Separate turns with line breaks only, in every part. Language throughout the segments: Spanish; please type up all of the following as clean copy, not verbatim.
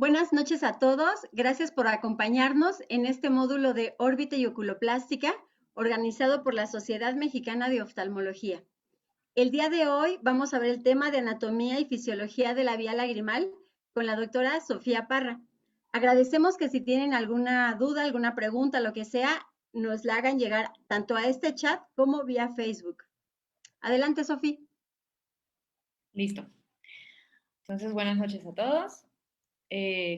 Buenas noches a todos. Gracias por acompañarnos en este módulo de órbita y oculoplástica organizado por la Sociedad Mexicana de Oftalmología. El día de hoy vamos a ver el tema de anatomía y fisiología de la vía lagrimal con la doctora Sofía Parra. Agradecemos que si tienen alguna duda, alguna pregunta, lo que sea, nos la hagan llegar tanto a este chat como vía Facebook. Adelante, Sofía.
Listo. Entonces, buenas noches a todos.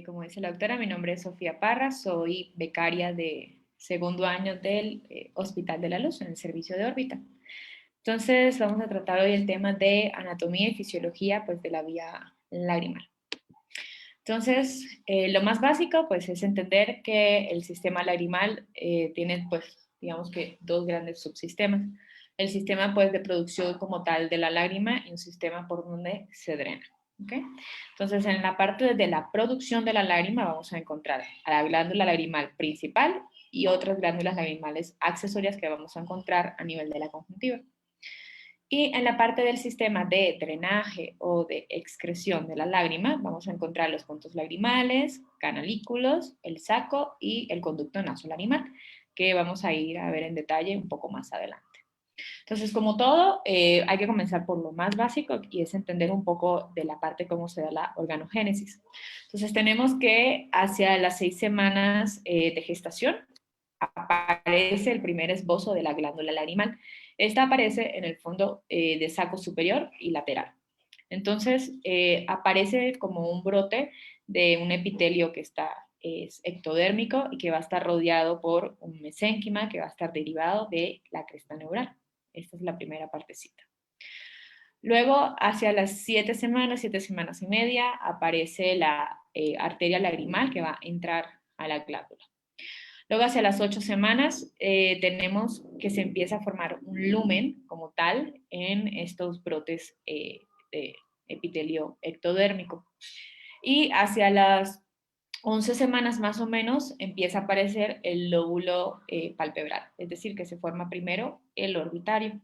Como dice la doctora, mi nombre es Sofía Parra, soy becaria de segundo año del Hospital de la Luz en el servicio de órbita. Entonces, vamos a tratar hoy el tema de anatomía y fisiología pues, de la vía lagrimal. Entonces, lo más básico pues, es entender que el sistema lagrimal tiene, pues, digamos que dos grandes subsistemas. El sistema pues, de producción como tal de la lágrima y un sistema por donde se drena. ¿Okay? Entonces, en la parte de la producción de la lágrima vamos a encontrar a la glándula lagrimal principal y otras glándulas lagrimales accesorias que vamos a encontrar a nivel de la conjuntiva. Y en la parte del sistema de drenaje o de excreción de la lágrima vamos a encontrar los puntos lagrimales, canalículos, el saco y el conducto nasolagrimal, que vamos a ir a ver en detalle un poco más adelante. Entonces, como todo, hay que comenzar por lo más básico y es entender un poco de la parte cómo se da la organogénesis. Entonces, tenemos que hacia las 6 semanas de gestación aparece el primer esbozo de la glándula lagrimal. Esta aparece en el fondo de saco superior y lateral. Entonces, aparece como un brote de un epitelio que es ectodérmico y que va a estar rodeado por un mesénquima que va a estar derivado de la cresta neural. Esta es la primera partecita. Luego, hacia las 7 semanas y media, aparece la arteria lagrimal que va a entrar a la glándula. Luego, hacia las 8 semanas, tenemos que se empieza a formar un lumen como tal en estos brotes de epitelio ectodérmico. Y hacia las 11 semanas más o menos empieza a aparecer el lóbulo palpebral, es decir, que se forma primero el orbitario.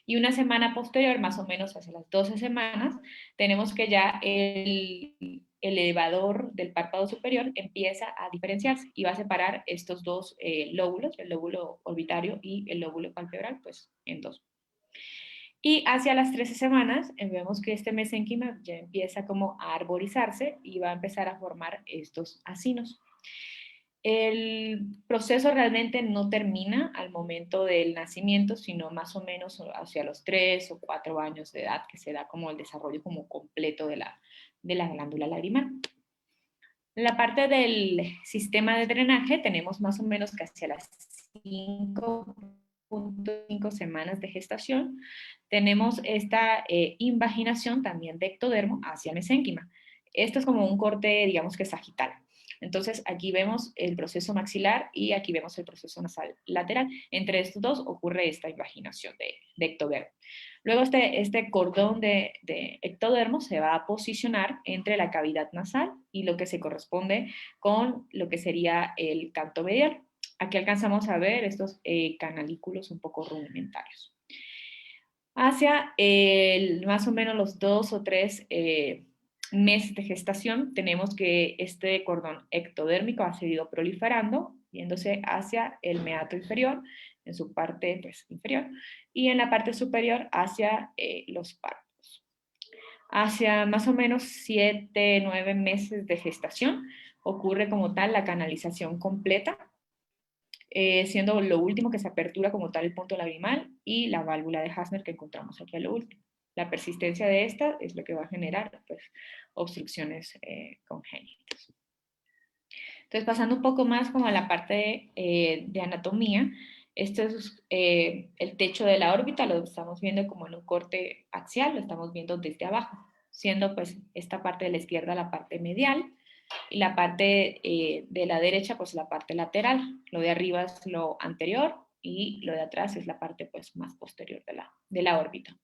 Y una semana posterior, más o menos hacia las 12 semanas, tenemos que ya el elevador del párpado superior empieza a diferenciarse y va a separar estos dos lóbulos, el lóbulo orbitario y el lóbulo palpebral, pues en dos. Y hacia las 13 semanas vemos que este mesénquima ya empieza como a arborizarse y va a empezar a formar estos acinos. El proceso realmente no termina al momento del nacimiento, sino más o menos hacia los 3 o 4 años de edad, que se da como el desarrollo como completo de la glándula lagrimal. En la parte del sistema de drenaje tenemos más o menos que hacia las 5.5 semanas de gestación tenemos esta invaginación también de ectodermo hacia el mesénquima. Esto es como un corte, digamos que sagital. Entonces aquí vemos el proceso maxilar y aquí vemos el proceso nasal lateral. Entre estos dos ocurre esta invaginación de ectodermo. Luego este cordón de ectodermo se va a posicionar entre la cavidad nasal y lo que se corresponde con lo que sería el canto medial. Aquí alcanzamos a ver estos canalículos un poco rudimentarios. Hacia más o menos los 2 o 3 meses de gestación, tenemos que este cordón ectodérmico ha seguido proliferando, yéndose hacia el meato inferior, en su parte pues, inferior, y en la parte superior hacia los párpados. Hacia más o menos 7, 9 meses de gestación, ocurre como tal la canalización completa, siendo lo último que se apertura como tal el punto lagrimal y la válvula de Hasner que encontramos aquí a lo último. La persistencia de esta es lo que va a generar pues, obstrucciones congénitas. Entonces, pasando un poco más como a la parte de anatomía, este es el techo de la órbita, lo estamos viendo como en un corte axial, lo estamos viendo desde abajo, siendo pues esta parte de la izquierda la parte medial, y la parte de la derecha, pues la parte lateral. Lo de arriba es lo anterior y lo de atrás es la parte pues más posterior de la órbita.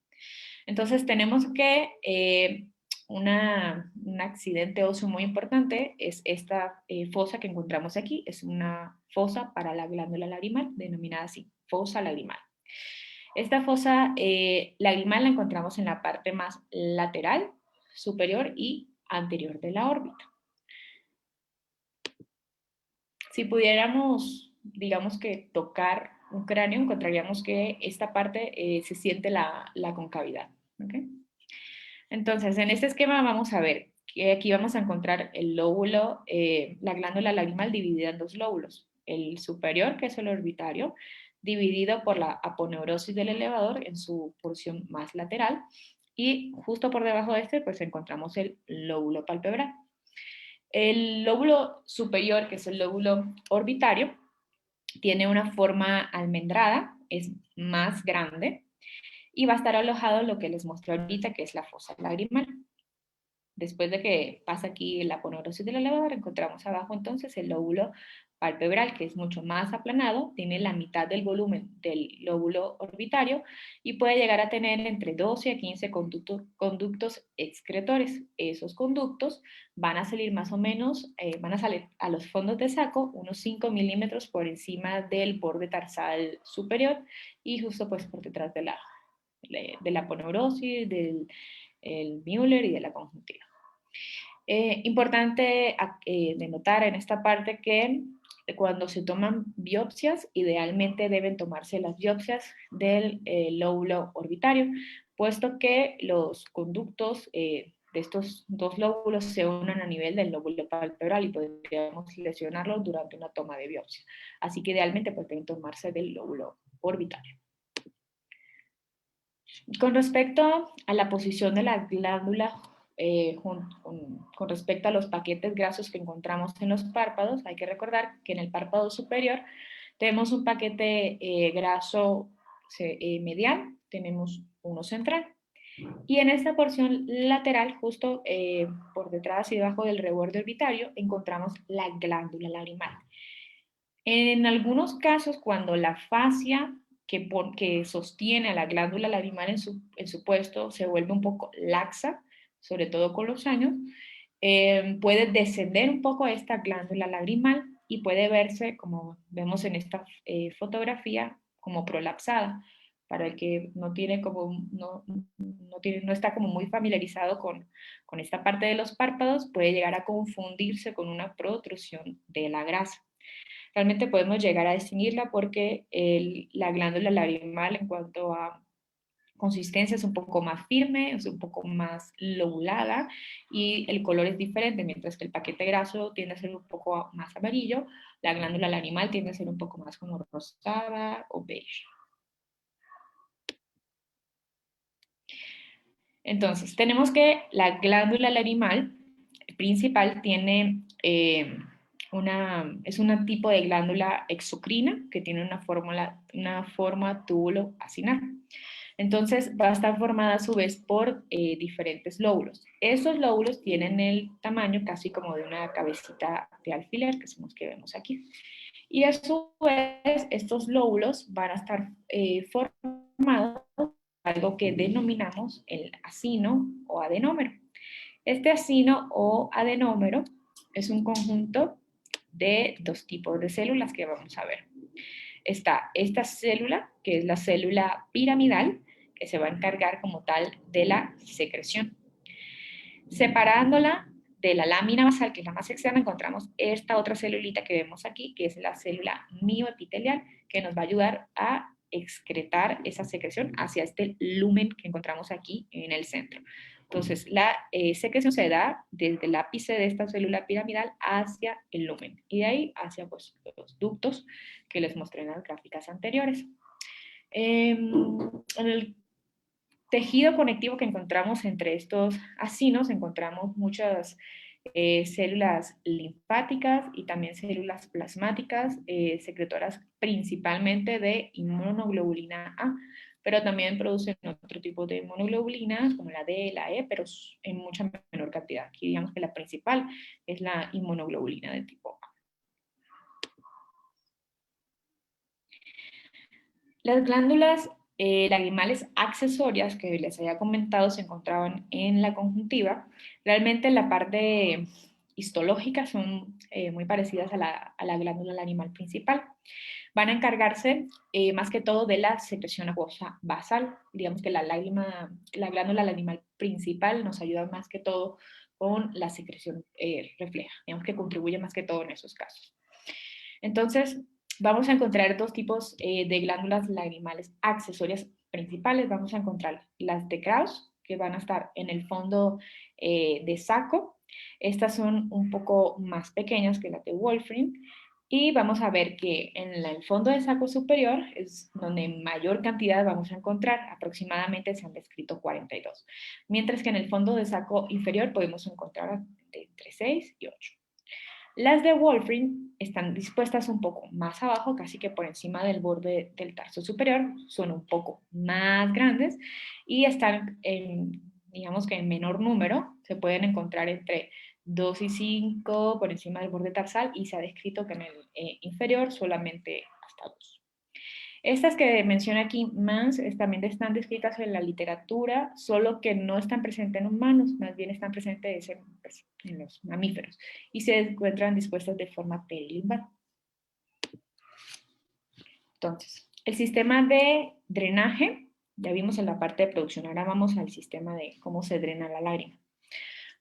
Entonces tenemos que un accidente óseo muy importante es esta fosa que encontramos aquí. Es una fosa para la glándula lagrimal, denominada así, fosa lagrimal. Esta fosa lagrimal la encontramos en la parte más lateral, superior y anterior de la órbita. Si pudiéramos, digamos que tocar un cráneo, encontraríamos que esta parte se siente la concavidad. ¿Okay? Entonces, en este esquema vamos a ver que aquí vamos a encontrar el lóbulo, la glándula lagrimal dividida en dos lóbulos. El superior, que es el orbitario, dividido por la aponeurosis del elevador en su porción más lateral, y justo por debajo de este, pues encontramos el lóbulo palpebral. El lóbulo superior, que es el lóbulo orbitario, tiene una forma almendrada, es más grande y va a estar alojado en lo que les mostré ahorita, que es la fosa lagrimal. Después de que pasa aquí la aponeurosis del elevador, encontramos abajo entonces el lóbulo palpebral, que es mucho más aplanado, tiene la mitad del volumen del lóbulo orbitario y puede llegar a tener entre 12 a 15 conductos excretores. Esos conductos van a salir más o menos, van a salir a los fondos de saco unos 5 milímetros por encima del borde tarsal superior y justo pues por detrás de la aponeurosis, del el Müller y de la conjuntiva. Importante denotar en esta parte que cuando se toman biopsias, idealmente deben tomarse las biopsias del lóbulo orbitario, puesto que los conductos de estos dos lóbulos se unen a nivel del lóbulo palpebral y podríamos lesionarlo durante una toma de biopsia. Así que idealmente pues, deben tomarse del lóbulo orbitario. Con respecto a la posición de la glándula con respecto a los paquetes grasos que encontramos en los párpados, hay que recordar que en el párpado superior tenemos un paquete graso medial, tenemos uno central. Y en esta porción lateral, justo por detrás y debajo del reborde orbitario, encontramos la glándula lagrimal. En algunos casos, cuando la fascia que sostiene a la glándula lagrimal en su puesto se vuelve un poco laxa, sobre todo con los años, puede descender un poco esta glándula lagrimal y puede verse, como vemos en esta fotografía, como prolapsada. Para el que no tiene como, no está como muy familiarizado con esta parte de los párpados, puede llegar a confundirse con una protrusión de la grasa. Realmente podemos llegar a distinguirla porque la glándula lagrimal en cuanto a consistencia es un poco más firme, es un poco más lobulada y el color es diferente, mientras que el paquete graso tiende a ser un poco más amarillo, la glándula lagrimal tiende a ser un poco más como rosada o beige. Entonces, tenemos que la glándula lagrimal principal tiene es un tipo de glándula exocrina que tiene una forma túbulo acinar. Entonces va a estar formada a su vez por diferentes lóbulos. Estos lóbulos tienen el tamaño casi como de una cabecita de alfiler, que son los que vemos aquí. Y a su vez estos lóbulos van a estar formados por algo que denominamos el acino o adenómero. Este acino o adenómero es un conjunto de dos tipos de células que vamos a ver. Está esta célula, que es la célula piramidal, que se va a encargar como tal de la secreción. Separándola de la lámina basal, que es la más externa, encontramos esta otra celulita que vemos aquí, que es la célula mioepitelial, que nos va a ayudar a excretar esa secreción hacia este lumen que encontramos aquí en el centro. Entonces, la secreción se da desde el ápice de esta célula piramidal hacia el lumen y de ahí hacia pues, los ductos que les mostré en las gráficas anteriores. En el tejido conectivo que encontramos entre estos acinos, encontramos muchas células linfáticas y también células plasmáticas, secretoras principalmente de inmunoglobulina A, pero también producen otro tipo de inmunoglobulinas como la D, la E, pero en mucha menor cantidad. Aquí digamos que la principal es la inmunoglobulina de tipo A. Las glándulas lagrimales accesorias que les había comentado se encontraban en la conjuntiva. Realmente en la parte histológica son muy parecidas a la glándula lagrimal principal. Van a encargarse más que todo de la secreción acuosa basal. Digamos que la glándula lagrimal principal nos ayuda más que todo con la secreción refleja. Digamos que contribuye más que todo en esos casos. Entonces, vamos a encontrar dos tipos de glándulas lagrimales accesorias principales. Vamos a encontrar las de Krauss, que van a estar en el fondo de saco. Estas son un poco más pequeñas que las de Wolfram. Y vamos a ver que en el fondo de saco superior es donde mayor cantidad vamos a encontrar, aproximadamente se han descrito 42. Mientras que en el fondo de saco inferior podemos encontrar entre 6 y 8. Las de Wolfram están dispuestas un poco más abajo, casi que por encima del borde del tarso superior, son un poco más grandes y están, digamos que en menor número, se pueden encontrar entre 2 y 5 por encima del borde tarsal y se ha descrito que en el inferior solamente hasta 2. Estas que menciona aquí, Mans, también están descritas en la literatura, solo que no están presentes en humanos, más bien están presentes en los mamíferos y se encuentran dispuestas de forma perilimbar. Entonces, el sistema de drenaje, ya vimos en la parte de producción, ahora vamos al sistema de cómo se drena la lágrima.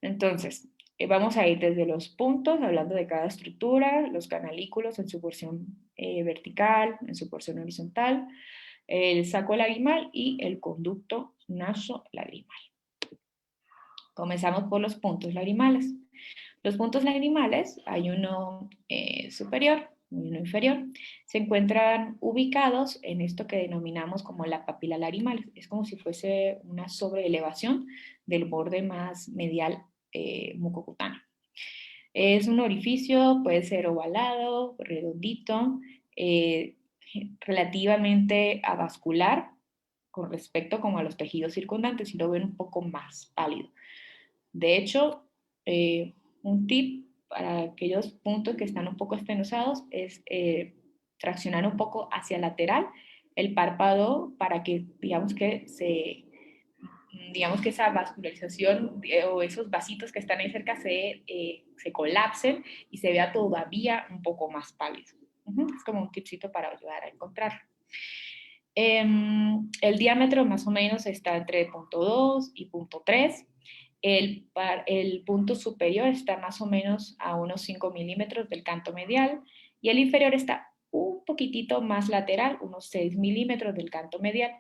Entonces, vamos a ir desde los puntos, hablando de cada estructura, los canalículos en su porción vertical, en su porción horizontal, el saco lagrimal y el conducto naso-lagrimal. Comenzamos por los puntos lagrimales. Los puntos lagrimales, hay uno superior y uno inferior, se encuentran ubicados en esto que denominamos como la papila lagrimal. Es como si fuese una sobreelevación del borde más medial mucocutáneo. Es un orificio, puede ser ovalado, redondito, relativamente avascular con respecto como a los tejidos circundantes y lo ven un poco más pálido. De hecho, un tip para aquellos puntos que están un poco estenosados es traccionar un poco hacia lateral el párpado para que digamos que esa vascularización o esos vasitos que están ahí cerca se colapsen y se vea todavía un poco más pálido. Es como un tipcito para ayudar a encontrar. El diámetro más o menos está entre 0.2 y 0.3. El punto superior está más o menos a unos 5 milímetros del canto medial y el inferior está un poquitito más lateral, unos 6 milímetros del canto medial.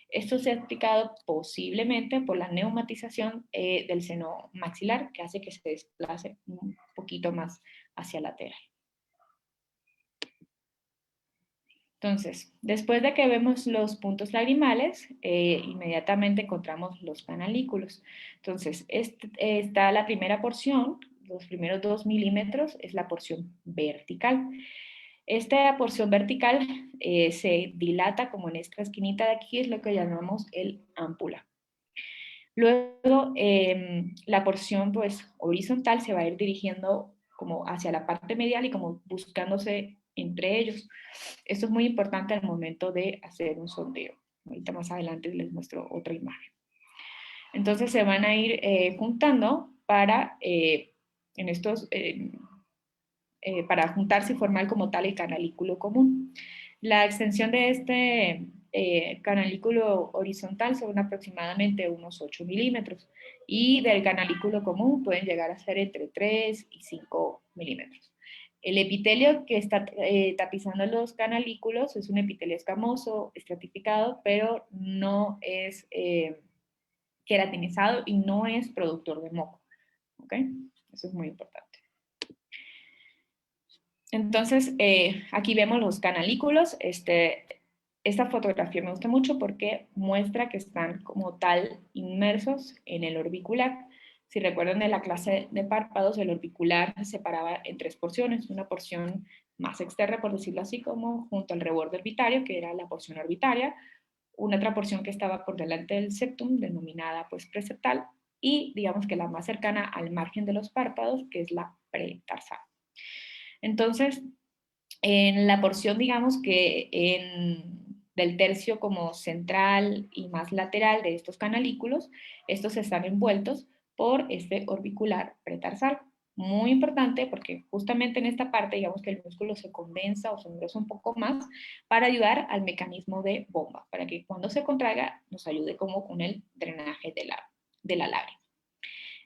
Esto se ha explicado posiblemente por la neumatización del seno maxilar, que hace que se desplace un poquito más hacia lateral. Entonces, después de que vemos los puntos lagrimales, inmediatamente encontramos los canalículos. Entonces, está la primera porción, los primeros 2 milímetros, es la porción vertical. Esta porción vertical se dilata como en esta esquinita de aquí, es lo que llamamos el ámpula. Luego, la porción pues, horizontal se va a ir dirigiendo como hacia la parte medial y como buscándose entre ellos. Esto es muy importante al momento de hacer un sondeo. Ahorita más adelante les muestro otra imagen. Entonces se van a ir juntando para, para juntarse y formar como tal el canalículo común. La extensión de este canalículo horizontal son aproximadamente unos 8 milímetros y del canalículo común pueden llegar a ser entre 3 y 5 milímetros. El epitelio que está tapizando los canalículos es un epitelio escamoso, estratificado, pero no es queratinizado y no es productor de moco. ¿Okay? Eso es muy importante. Entonces, aquí vemos los canalículos. Esta fotografía me gusta mucho porque muestra que están como tal inmersos en el orbicular. Si recuerdan de la clase de párpados, el orbicular se separaba en 3 porciones. Una porción más externa, por decirlo así, como junto al reborde orbitario, que era la porción orbitaria. Una otra porción que estaba por delante del septum, denominada pues preseptal. Y digamos que la más cercana al margen de los párpados, que es la pretarsal. Entonces, en la porción, digamos que del tercio como central y más lateral de estos canalículos, estos están envueltos por este orbicular pretarsal. Muy importante porque justamente en esta parte, digamos que el músculo se condensa o se engrosa un poco más para ayudar al mecanismo de bomba, para que cuando se contraiga nos ayude como con el drenaje de la lágrima.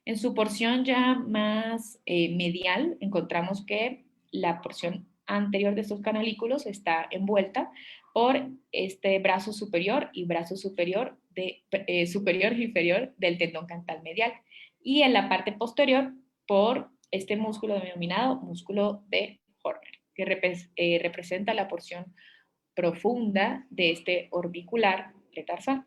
En su porción ya más medial encontramos que la porción anterior de estos canalículos está envuelta por este brazo superior y brazo superior, superior y inferior del tendón cantal medial. Y en la parte posterior por este músculo denominado músculo de Horner, que representa la porción profunda de este orbicular pretarsal.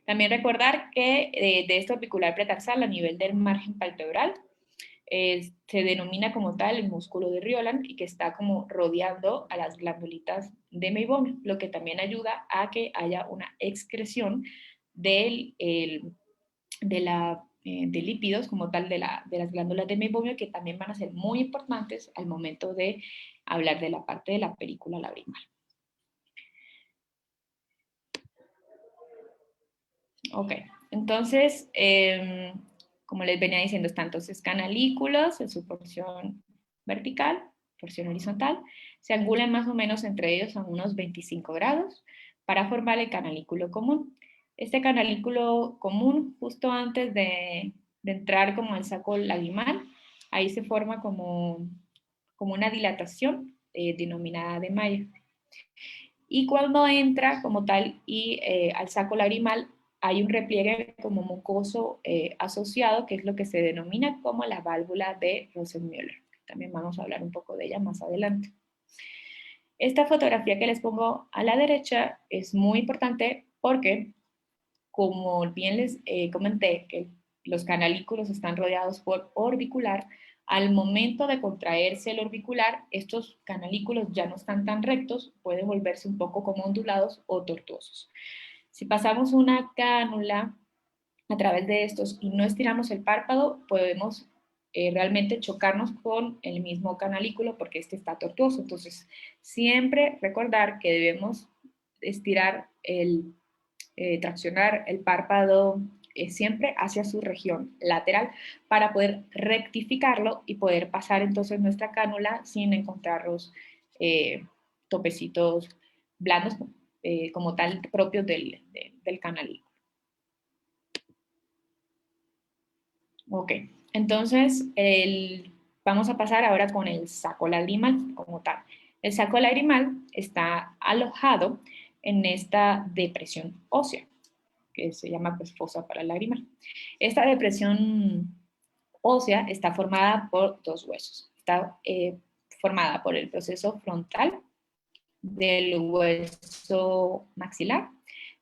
También recordar que de este orbicular pretarsal a nivel del margen palpebral se denomina como tal el músculo de Rioland y que está como rodeando a las glandulitas de Meibomian, lo que también ayuda a que haya una excreción de lípidos como tal de las glándulas de Meibomian, que también van a ser muy importantes al momento de hablar de la parte de la película lagrimal. Ok, entonces, como les venía diciendo, están entonces canalículos en su porción vertical, porción horizontal, se angulan más o menos entre ellos a unos 25 grados para formar el canalículo común. Este canalículo común, justo antes de entrar como al saco lagrimal, ahí se forma como una dilatación denominada de Mayer. Y cuando entra como tal y al saco lagrimal, hay un repliegue como mucoso asociado, que es lo que se denomina como la válvula de Rosenmüller. También vamos a hablar un poco de ella más adelante. Esta fotografía que les pongo a la derecha es muy importante porque, como bien les comenté, que los canalículos están rodeados por orbicular. Al momento de contraerse el orbicular, estos canalículos ya no están tan rectos, pueden volverse un poco como ondulados o tortuosos. Si pasamos una cánula a través de estos y no estiramos el párpado, podemos realmente chocarnos con el mismo canalículo porque este está tortuoso. Entonces, siempre recordar que debemos estirar traccionar el párpado siempre hacia su región lateral para poder rectificarlo y poder pasar entonces nuestra cánula sin encontrarnos topecitos blandos como tal propios del canalículo. Ok, entonces vamos a pasar ahora con el saco lagrimal como tal. El saco lagrimal está alojado en esta depresión ósea, que se llama pues, fosa paralagrimal. Esta depresión ósea está formada por dos huesos. Está formada por el proceso frontal del hueso maxilar.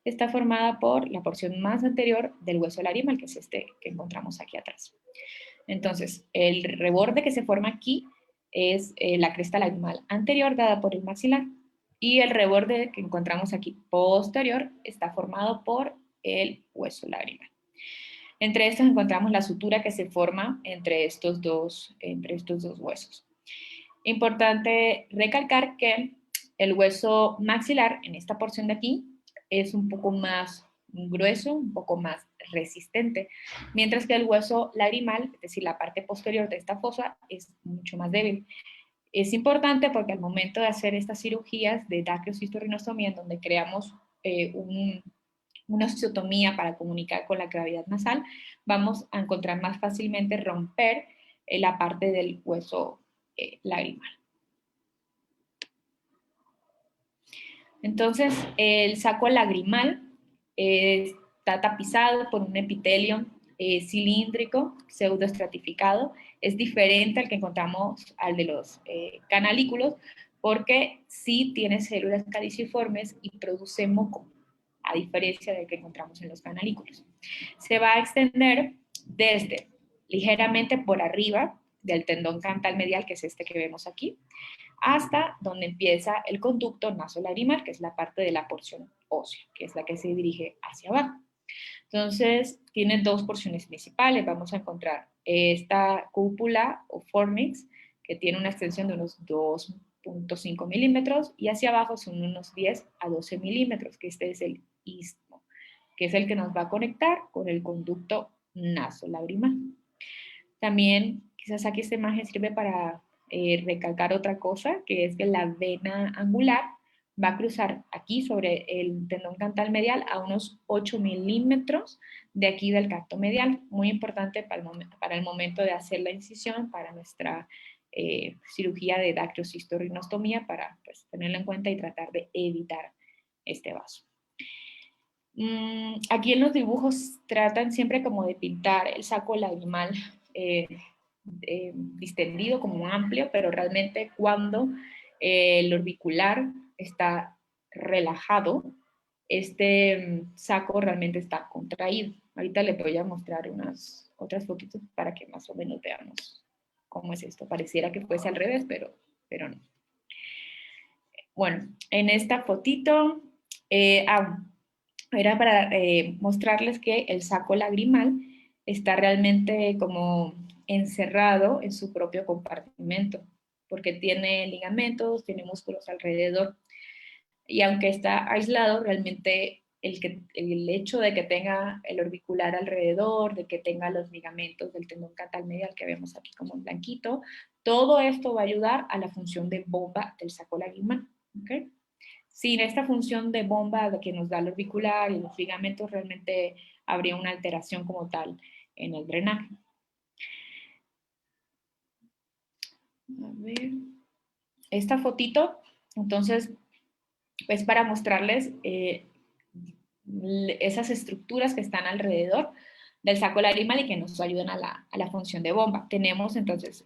Está formada por la porción más anterior del hueso lagrimal, que es este que encontramos aquí atrás. Entonces, el reborde que se forma aquí es la cresta lagrimal anterior dada por el maxilar y el reborde que encontramos aquí posterior está formado por el hueso lagrimal. Entre estos encontramos la sutura que se forma entre estos dos huesos. Importante recalcar que el hueso maxilar en esta porción de aquí es un poco más grueso, un poco más resistente, mientras que el hueso lagrimal, es decir, la parte posterior de esta fosa, es mucho más débil. Es importante porque al momento de hacer estas cirugías de dacrocystorhinostomía, en donde creamos una osteotomía para comunicar con la cavidad nasal, vamos a encontrar más fácilmente romper la parte del hueso lagrimal. Entonces, el saco lagrimal está tapizado por un epitelio cilíndrico, pseudoestratificado. Es diferente al que encontramos al de los canalículos, porque sí tiene células caliciformes y produce moco, a diferencia del que encontramos en los canalículos. Se va a extender desde ligeramente por arriba del tendón cantal medial, que es este que vemos aquí, hasta donde empieza el conducto nasolagrimal, que es la parte de la porción ósea, que es la que se dirige hacia abajo. Entonces, tiene dos porciones principales. Vamos a encontrar esta cúpula o fornix, que tiene una extensión de unos 2.5 milímetros, y hacia abajo son unos 10 a 12 milímetros, que este es el istmo, que es el que nos va a conectar con el conducto nasolagrimal. También, quizás aquí esta imagen sirve para recalcar otra cosa, que es que la vena angular va a cruzar aquí sobre el tendón cantal medial a unos 8 milímetros de aquí del canto medial, muy importante para el momento de hacer la incisión para nuestra cirugía de dactiocistorrinostomía para pues, tenerlo en cuenta y tratar de evitar este vaso. Aquí en los dibujos tratan siempre como de pintar el saco lagrimal distendido, como amplio, pero realmente cuando el orbicular está relajado, este saco realmente está contraído. Ahorita le voy a mostrar unas otras fotitos para que más o menos veamos cómo es esto. Pareciera que fuese al revés, pero no. Bueno, en esta fotito, era para mostrarles que el saco lagrimal está realmente como encerrado en su propio compartimento, porque tiene ligamentos, tiene músculos alrededor, y aunque está aislado, realmente el hecho de que tenga el orbicular alrededor, de que tenga los ligamentos del tendón cantal medial que vemos aquí como en blanquito, todo esto va a ayudar a la función de bomba del saco lagrimal, ¿ok? Sin esta función de bomba que nos da el orbicular y los ligamentos, realmente habría una alteración como tal en el drenaje. A ver. Esta fotito, entonces, es para mostrarles esas estructuras que están alrededor del saco lagrimal y que nos ayudan a la función de bomba. Tenemos entonces,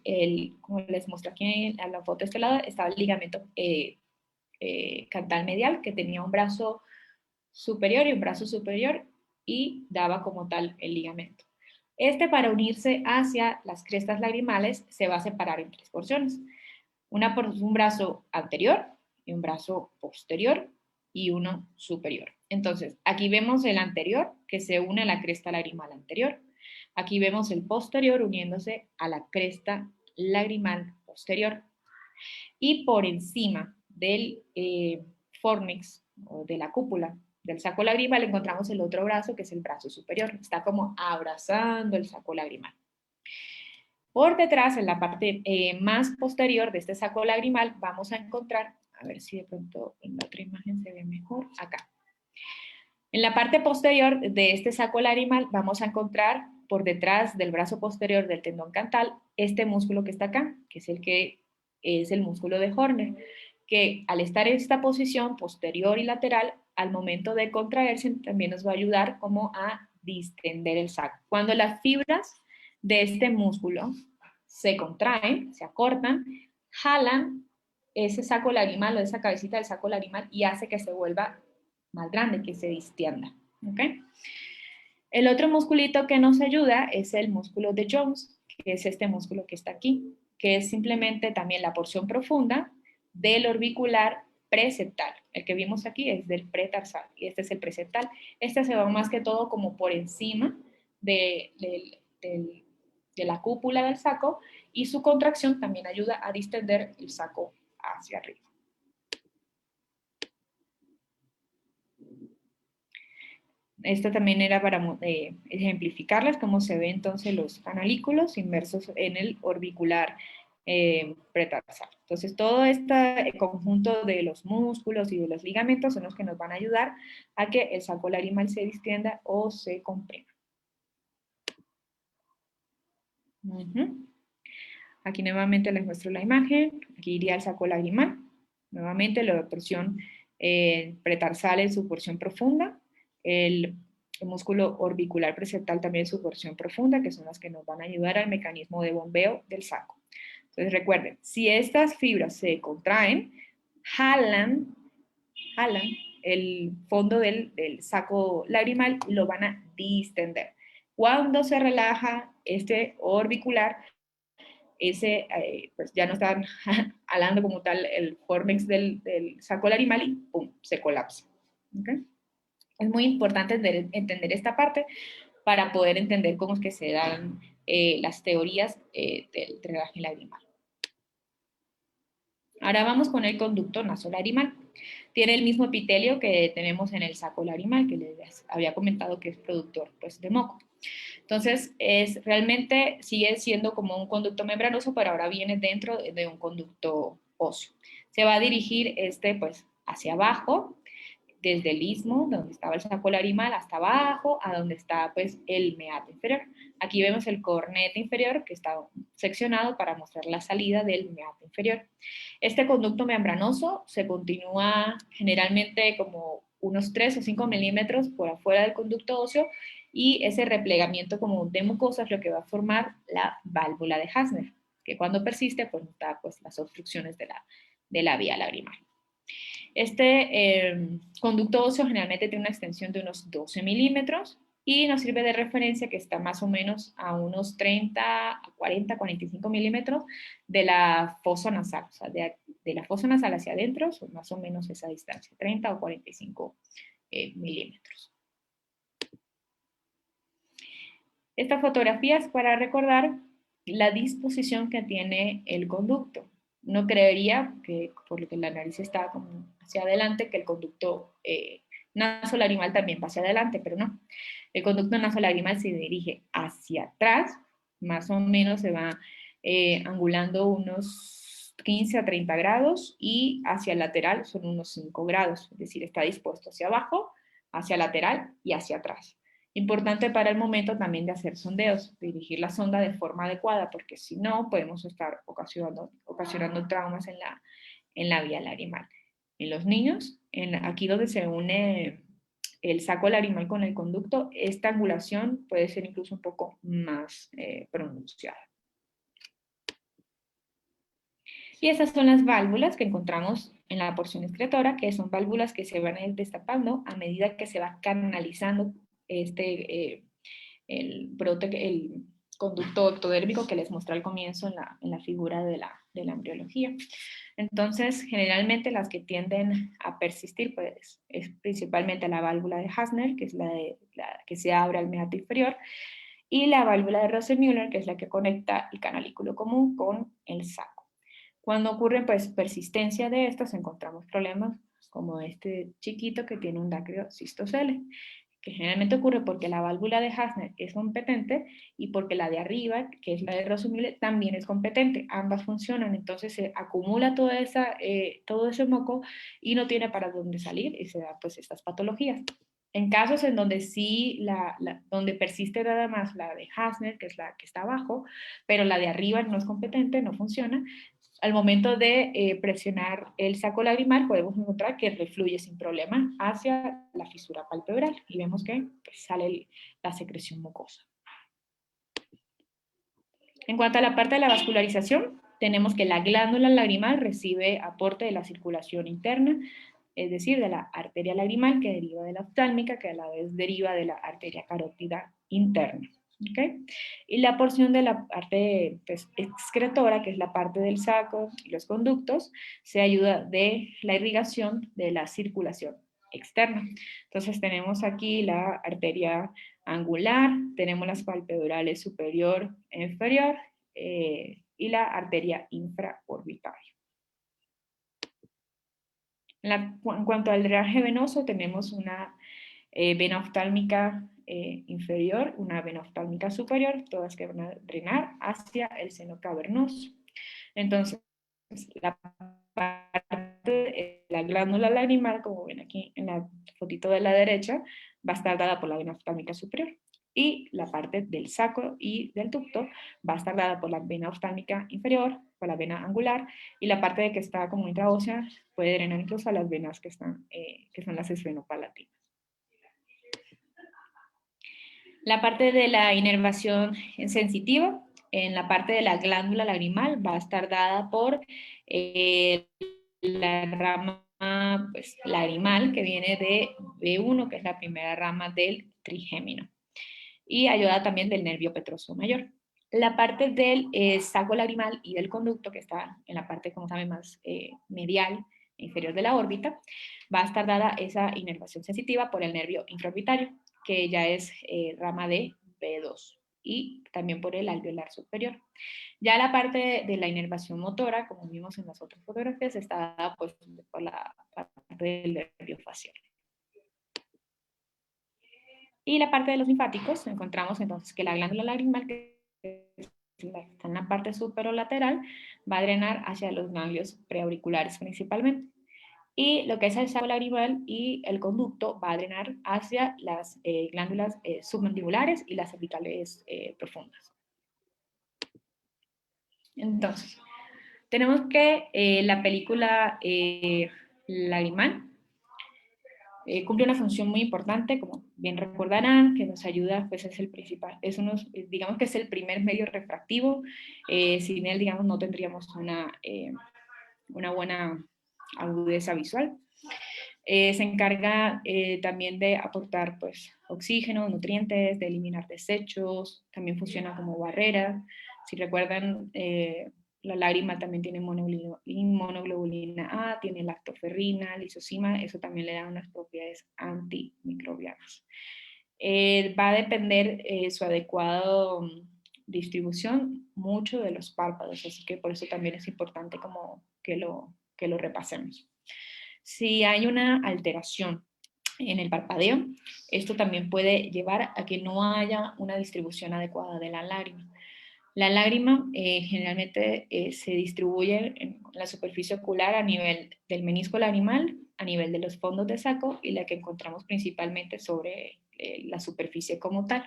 como les muestro aquí en la foto de este lado, estaba el ligamento cantal medial, que tenía un brazo superior y un brazo superior y daba como tal el ligamento. Para unirse hacia las crestas lagrimales se va a separar en tres porciones. Una por un brazo anterior y un brazo posterior y uno superior. Entonces, aquí vemos el anterior que se une a la cresta lagrimal anterior. Aquí vemos el posterior uniéndose a la cresta lagrimal posterior. Y por encima del fornix o de la cúpula del saco lagrimal encontramos el otro brazo, que es el brazo superior. Está como abrazando el saco lagrimal. Por detrás, en la parte más posterior de este saco lagrimal, vamos a encontrar, a ver si de pronto en la otra imagen se ve mejor, acá. En la parte posterior de este saco lagrimal vamos a encontrar por detrás del brazo posterior del tendón cantal este músculo que está acá, que es el músculo de Horner, que al estar en esta posición posterior y lateral, al momento de contraerse también nos va a ayudar como a distender el saco. Cuando las fibras de este músculo se contraen, se acortan, jalan ese saco lagrimal o esa cabecita del saco lagrimal y hace que se vuelva más grande, que se distienda. ¿Okay? El otro musculito que nos ayuda es el músculo de Jones, que es este músculo que está aquí, que es simplemente también la porción profunda del orbicular preseptal. El que vimos aquí es del pretarsal y este es el preseptal. Este se va más que todo como por encima de la cúpula del saco y su contracción también ayuda a distender el saco hacia arriba. Esto también era para ejemplificarles cómo se ven entonces los canalículos inmersos en el orbicular pretarsal. Entonces, todo este conjunto de los músculos y de los ligamentos son los que nos van a ayudar a que el saco lagrimal se distienda o se comprima. Aquí nuevamente les muestro la imagen. Aquí iría el saco lagrimal. Nuevamente la porción pretarsal en su porción profunda. El músculo orbicular preseptal también en su porción profunda, que son las que nos van a ayudar al mecanismo de bombeo del saco. Entonces recuerden, si estas fibras se contraen, jalan el fondo del saco lagrimal y lo van a distender. Cuando se relaja este orbicular, pues ya no están jalando como tal el formex del saco lagrimal y ¡pum!, se colapsa. ¿Okay? Es muy importante entender esta parte para poder entender cómo es que se dan las teorías del drenaje lagrimal. Ahora vamos con el conducto nasolagrimal. Tiene el mismo epitelio que tenemos en el saco lagrimal, que les había comentado que es productor pues, de moco. Entonces, realmente sigue siendo como un conducto membranoso, pero ahora viene dentro de un conducto óseo. Se va a dirigir pues, hacia abajo, desde el istmo, donde estaba el saco lagrimal, hasta abajo, a donde está pues el meato inferior. Aquí vemos el cornete inferior que está seccionado para mostrar la salida del meato inferior. Este conducto membranoso se continúa generalmente como unos 3 o 5 milímetros por afuera del conducto óseo, y ese replegamiento como de mucosa es lo que va a formar la válvula de Hasner, que cuando persiste pues nos da pues las obstrucciones de la vía lagrimal. Este conducto óseo generalmente tiene una extensión de unos 12 milímetros y nos sirve de referencia que está más o menos a unos 30, 40, 45 milímetros de la fosa nasal, o sea, de la fosa nasal hacia adentro, son más o menos esa distancia, 30 o 45 milímetros. Esta fotografía es para recordar la disposición que tiene el conducto. Uno creería que, por lo que la nariz está como hacia adelante, que el conducto nasolagrimal también va hacia adelante, pero no. El conducto nasolagrimal se dirige hacia atrás, más o menos se va angulando unos 15 a 30 grados, y hacia el lateral son unos 5 grados, es decir, está dispuesto hacia abajo, hacia lateral y hacia atrás. Importante para el momento también de hacer sondeos, dirigir la sonda de forma adecuada, porque si no podemos estar ocasionando traumas en la vía lagrimal. En los niños, aquí donde se une el saco lagrimal con el conducto, esta angulación puede ser incluso un poco más pronunciada. Y esas son las válvulas que encontramos en la porción excretora, que son válvulas que se van a ir destapando a medida que se va canalizando el conducto ectodérmico que les mostré al comienzo en la figura de la embriología. Entonces, generalmente las que tienden a persistir pues, es principalmente la válvula de Hasner, que es la que se abre al meato inferior, y la válvula de Rosenmüller, que es la que conecta el canalículo común con el saco. Cuando ocurre pues, persistencia de estos, encontramos problemas como este chiquito que tiene un dacrio cistocele, que generalmente ocurre porque la válvula de Hasner es competente y porque la de arriba, que es la de Rosenmüller, también es competente. Ambas funcionan, entonces se acumula todo ese moco y no tiene para dónde salir, y se dan pues estas patologías. En casos en donde sí, donde persiste nada más la de Hasner, que es la que está abajo, pero la de arriba no es competente, no funciona, al momento de presionar el saco lagrimal podemos encontrar que refluye sin problema hacia la fisura palpebral y vemos que pues, sale la secreción mucosa. En cuanto a la parte de la vascularización, tenemos que la glándula lagrimal recibe aporte de la circulación interna, es decir, de la arteria lagrimal que deriva de la oftálmica, que a la vez deriva de la arteria carótida interna. ¿Okay? Y la porción de la parte pues, excretora, que es la parte del saco y los conductos, se ayuda de la irrigación de la circulación externa. Entonces tenemos aquí la arteria angular, tenemos las palpebrales superior e inferior y la arteria infraorbitaria. En cuanto al drenaje venoso, tenemos una vena oftálmica inferior, una vena oftálmica superior, todas que van a drenar hacia el seno cavernoso. Entonces, la parte de la glándula lagrimal, como ven aquí en la fotito de la derecha, va a estar dada por la vena oftálmica superior. Y la parte del saco y del ducto va a estar dada por la vena oftálmica inferior, por la vena angular, y la parte de que está como intraósea puede drenar incluso a las venas que son las esfenopalatinas. La parte de la inervación sensitiva, en la parte de la glándula lagrimal, va a estar dada por la rama pues, lagrimal que viene de B1, que es la primera rama del trigémino, y ayuda también del nervio petroso mayor. La parte del saco lagrimal y del conducto, que está en la parte, como saben, más medial e inferior de la órbita, va a estar dada esa inervación sensitiva por el nervio infraorbitario, que ya es rama de B2, y también por el alveolar superior. Ya la parte de la inervación motora, como vimos en las otras fotografías, está dada pues, por la parte del nervio facial. Y la parte de los linfáticos, encontramos entonces que la glándula lagrimal, que está en la parte superolateral, va a drenar hacia los ganglios preauriculares principalmente. y lo que es el saco lagrimal y el conducto va a drenar hacia las glándulas submandibulares y las cervicales profundas. Entonces, tenemos que la película lagrimal cumple una función muy importante, como bien recordarán, que nos ayuda, pues es el principal, es unos, digamos que es el primer medio refractivo, sin él, digamos, no tendríamos una buena agudeza visual. Se encarga también de aportar pues, oxígeno, nutrientes, de eliminar desechos, también funciona como barrera. Si recuerdan, la lágrima también tiene monoglobulina A, tiene lactoferrina, lisozima, eso también le da unas propiedades antimicrobianas. Va a depender su adecuado distribución mucho de los párpados, así que por eso también es importante como que lo repasemos. Si hay una alteración en el parpadeo, esto también puede llevar a que no haya una distribución adecuada de la lágrima. La lágrima generalmente se distribuye en la superficie ocular a nivel del menisco lagrimal, a nivel de los fondos de saco y la que encontramos principalmente sobre la superficie como tal.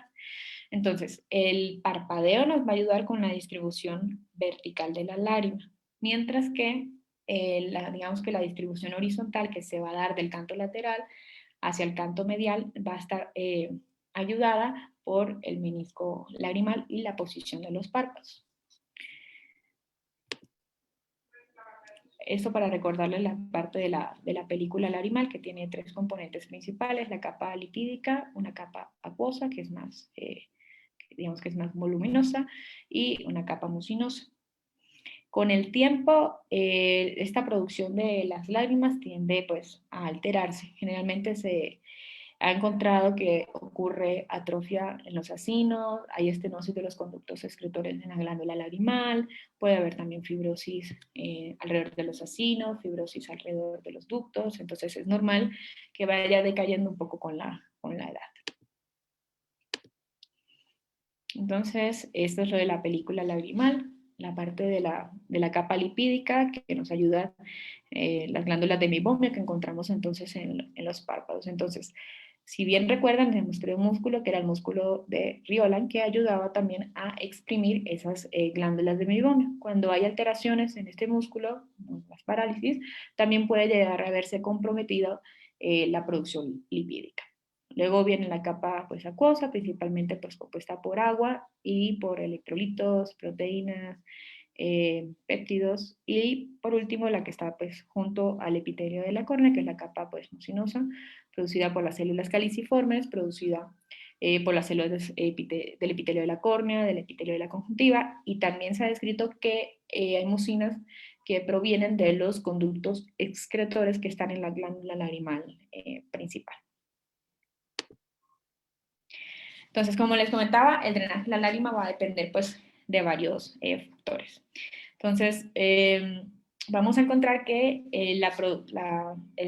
Entonces, el parpadeo nos va a ayudar con la distribución vertical de la lágrima, mientras que digamos que la distribución horizontal que se va a dar del canto lateral hacia el canto medial va a estar ayudada por el menisco lagrimal y la posición de los párpados. Esto para recordarles la parte de la película lagrimal, que tiene tres componentes principales: la capa lipídica, una capa acuosa, que es más, digamos que es más voluminosa, y una capa mucinosa. Con el tiempo, esta producción de las lágrimas tiende pues, a alterarse. Generalmente se ha encontrado que ocurre atrofia en los acinos, hay estenosis de los conductos excretores en la glándula lagrimal, puede haber también fibrosis alrededor de los acinos, fibrosis alrededor de los ductos, entonces es normal que vaya decayendo un poco con la edad. Entonces, esto es lo de la película lagrimal, la parte de la capa lipídica que nos ayuda las glándulas de meibomian que encontramos entonces en los párpados. Entonces, si bien recuerdan, les mostré un músculo que era el músculo de Riolan, que ayudaba también a exprimir esas glándulas de meibomian. Cuando hay alteraciones en este músculo, las parálisis, también puede llegar a verse comprometida la producción lipídica. Luego viene la capa pues, acuosa, principalmente pues, compuesta por agua y por electrolitos, proteínas, péptidos, y por último la que está pues, junto al epitelio de la córnea, que es la capa pues, mucinosa, producida por las células caliciformes, producida por las células del epitelio de la córnea, del epitelio de la conjuntiva, y también se ha descrito que hay mucinas que provienen de los conductos excretores que están en la glándula lagrimal principal. Entonces, como les comentaba, el drenaje de la lágrima va a depender pues, de varios factores. Entonces, vamos a encontrar que el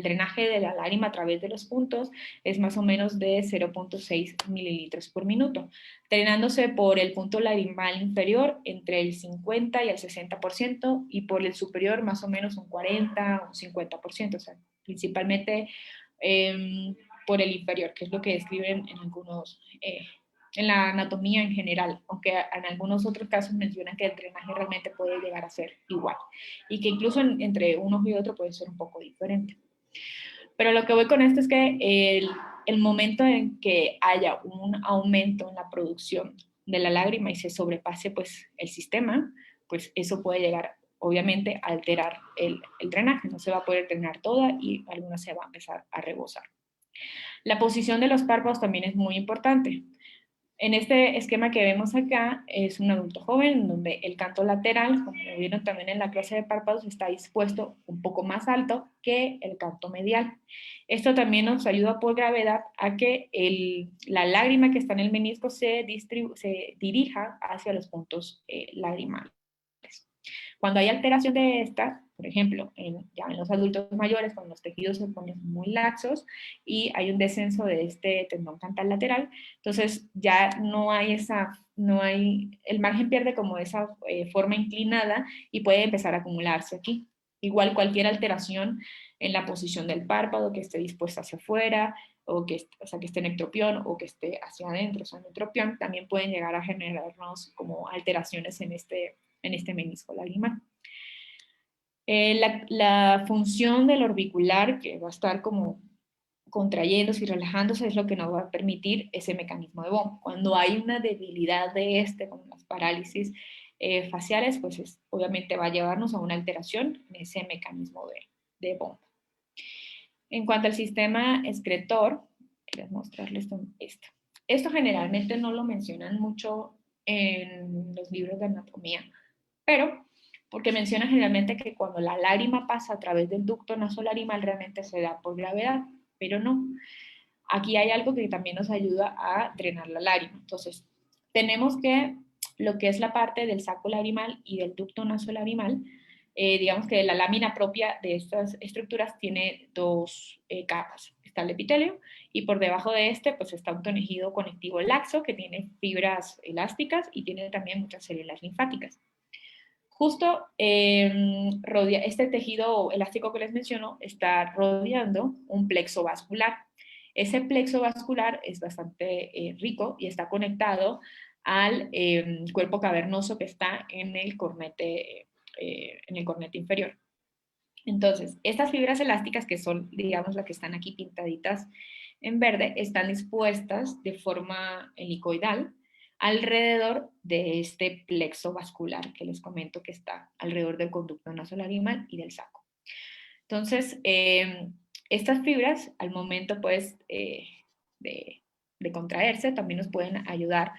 drenaje de la lágrima a través de los puntos es más o menos de 0.6 mililitros por minuto, drenándose por el punto lagrimal inferior entre el 50 y el 60% y por el superior más o menos un 40 o un 50%, o sea, principalmente por el inferior, que es lo que describen en algunos en la anatomía en general, aunque en algunos otros casos mencionan que el drenaje realmente puede llegar a ser igual y que incluso entre uno y otro puede ser un poco diferente. Pero lo que voy con esto es que el momento en que haya un aumento en la producción de la lágrima y se sobrepase pues, el sistema, pues eso puede llegar obviamente a alterar el drenaje, no se va a poder drenar toda y alguna se va a empezar a rebosar. La posición de los párpados también es muy importante. En este esquema que vemos acá es un adulto joven donde el canto lateral, como lo vieron también en la clase de párpados, está dispuesto un poco más alto que el canto medial. Esto también nos ayuda por gravedad a que la lágrima que está en el menisco se dirija hacia los puntos lagrimales. Cuando hay alteración de esta, por ejemplo, ya en los adultos mayores, cuando los tejidos se ponen muy laxos y hay un descenso de este tendón cantal lateral, entonces ya el margen pierde como esa forma inclinada y puede empezar a acumularse aquí. Igual cualquier alteración en la posición del párpado, que esté dispuesta hacia afuera, o sea, que esté en ectropión o que esté hacia adentro, o sea, en entropión, también pueden llegar a generarnos como alteraciones en este menisco lagrimal. La función del orbicular, que va a estar como contrayéndose y relajándose, es lo que nos va a permitir ese mecanismo de Bond. Cuando hay una debilidad de como las parálisis faciales, pues obviamente va a llevarnos a una alteración en ese mecanismo de Bond. En cuanto al sistema excretor, quiero mostrarles esto. Esto generalmente no lo mencionan mucho en los libros de anatomía, pero porque mencionan generalmente que cuando la lágrima pasa a través del ducto nasolagrimal realmente se da por gravedad, pero no. Aquí hay algo que también nos ayuda a drenar la lágrima. Entonces, tenemos que lo que es la parte del saco lagrimal y del ducto nasolagrimal, digamos que la lámina propia de estas estructuras tiene dos capas. Está el epitelio y por debajo de pues está un tejido conectivo laxo que tiene fibras elásticas y tiene también muchas células linfáticas. Justo este tejido elástico que les menciono está rodeando un plexo vascular. Ese plexo vascular es bastante rico y está conectado al cuerpo cavernoso que está en el cornete inferior. Entonces, estas fibras elásticas, que son, digamos, las que están aquí pintaditas en verde, están dispuestas de forma helicoidal alrededor de este plexo vascular que les comento que está alrededor del conducto nasolagrimal y del saco. Entonces, estas fibras, al momento pues de contraerse, también nos pueden ayudar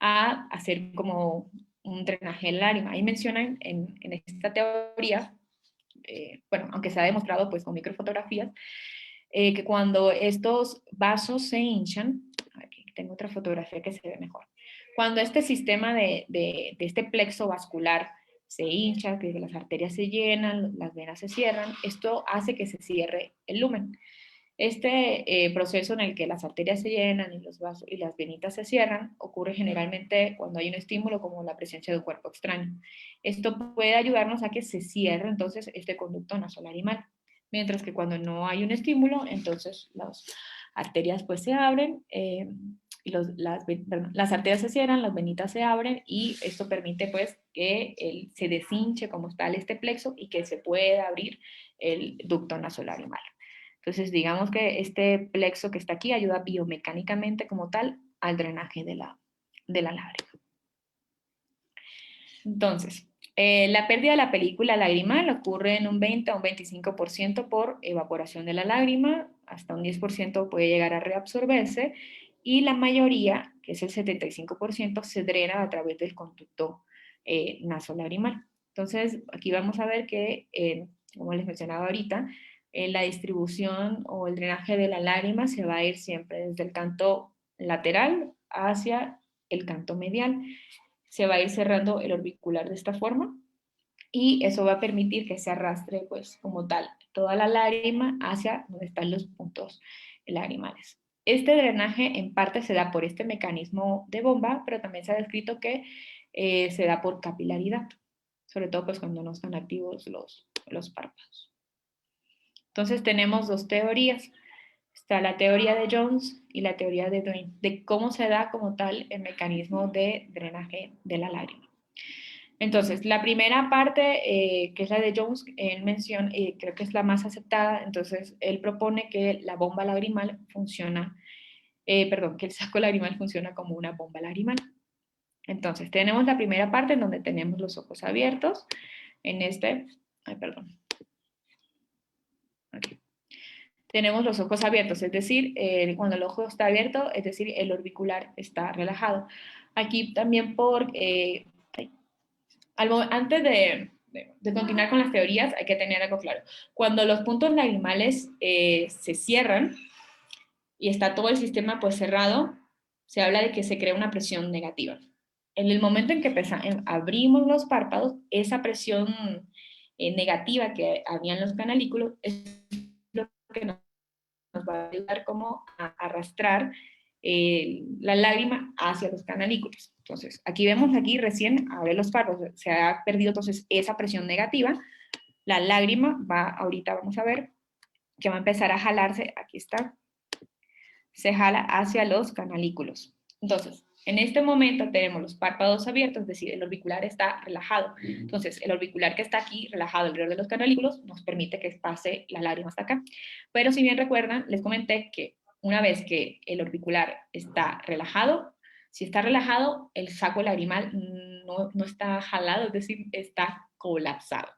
a hacer como un drenaje del lágrima. Ahí mencionan en esta teoría, bueno, aunque se ha demostrado pues con microfotografías, que cuando estos vasos se hinchan, aquí tengo otra fotografía que se ve mejor, cuando este sistema de este plexo vascular se hincha, que las arterias se llenan, las venas se cierran, esto hace que se cierre el lumen. Este proceso en el que las arterias se llenan y los vasos y las venitas se cierran ocurre generalmente cuando hay un estímulo como la presencia de un cuerpo extraño. Esto puede ayudarnos a que se cierre entonces este conducto nasolagrimal, mientras que cuando no hay un estímulo, entonces las arterias pues se abren y las arterias se cierran, las venitas se abren y esto permite pues que se deshinche como tal este plexo y que se pueda abrir el ducto nasolagrimal. Entonces, digamos que este plexo que está aquí ayuda biomecánicamente como tal al drenaje de la lágrima. Entonces, la pérdida de la película lagrimal ocurre en un 20 a un 25% por evaporación de la lágrima, hasta un 10% puede llegar a reabsorberse, y la mayoría, que es el 75%, se drena a través del conducto nasolagrimal. Entonces, aquí vamos a ver que, como les mencionaba ahorita, la distribución o el drenaje de la lágrima se va a ir siempre desde el canto lateral hacia el canto medial. Se va a ir cerrando el orbicular de esta forma y eso va a permitir que se arrastre pues como tal toda la lágrima hacia donde están los puntos lagrimales. Este drenaje en parte se da por este mecanismo de bomba, pero también se ha descrito que se da por capilaridad, sobre todo pues cuando no están activos los párpados. Entonces tenemos dos teorías. Está la teoría de Jones y la teoría de Duane, de cómo se da como tal el mecanismo de drenaje de la lágrima. Entonces, la primera parte, que es la de Jones, él menciona, creo que es la más aceptada, entonces él propone que la bomba lagrimal funciona, que el saco lagrimal funciona como una bomba lagrimal. Entonces, tenemos la primera parte en donde tenemos los ojos abiertos, aquí. Tenemos los ojos abiertos, es decir, cuando el ojo está abierto, es decir, el orbicular está relajado. Aquí también antes de continuar con las teorías, hay que tener algo claro. Cuando los puntos lagrimales se cierran y está todo el sistema pues cerrado, se habla de que se crea una presión negativa. En el momento en que abrimos los párpados, esa presión negativa que había en los canalículos es lo que nos va a ayudar como a arrastrar la lágrima hacia los canalículos. Entonces, aquí vemos, aquí recién abre los párpados, se ha perdido entonces esa presión negativa, la lágrima va, ahorita vamos a ver, que va a empezar a jalarse, aquí está, se jala hacia los canalículos. Entonces, en este momento tenemos los párpados abiertos, es decir, el orbicular está relajado. Entonces, el orbicular que está aquí relajado alrededor de los canalículos nos permite que pase la lágrima hasta acá. Pero si bien recuerdan, les comenté que una vez que el orbicular está relajado, si está relajado, el saco lagrimal no está jalado, es decir, está colapsado.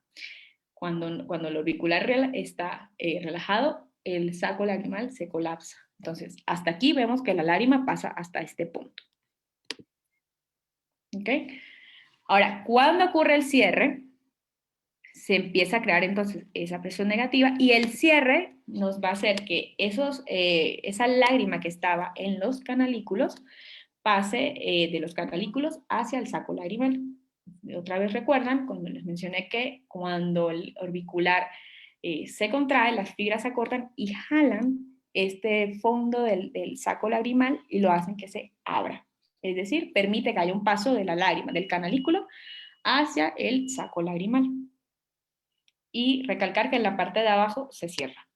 Cuando el orbicular está relajado, el saco lagrimal se colapsa. Entonces, hasta aquí vemos que la lágrima pasa hasta este punto. ¿Ok? Ahora, cuando ocurre el cierre, se empieza a crear entonces esa presión negativa y el cierre nos va a hacer que esa lágrima que estaba en los canalículos pase de los canalículos hacia el saco lagrimal. Otra vez recuerdan cuando les mencioné que cuando el orbicular se contrae, las fibras se acortan y jalan este fondo del saco lagrimal y lo hacen que se abra. Es decir, permite que haya un paso de la lágrima, del canalículo, hacia el saco lagrimal. Y recalcar que en la parte de abajo se cierra.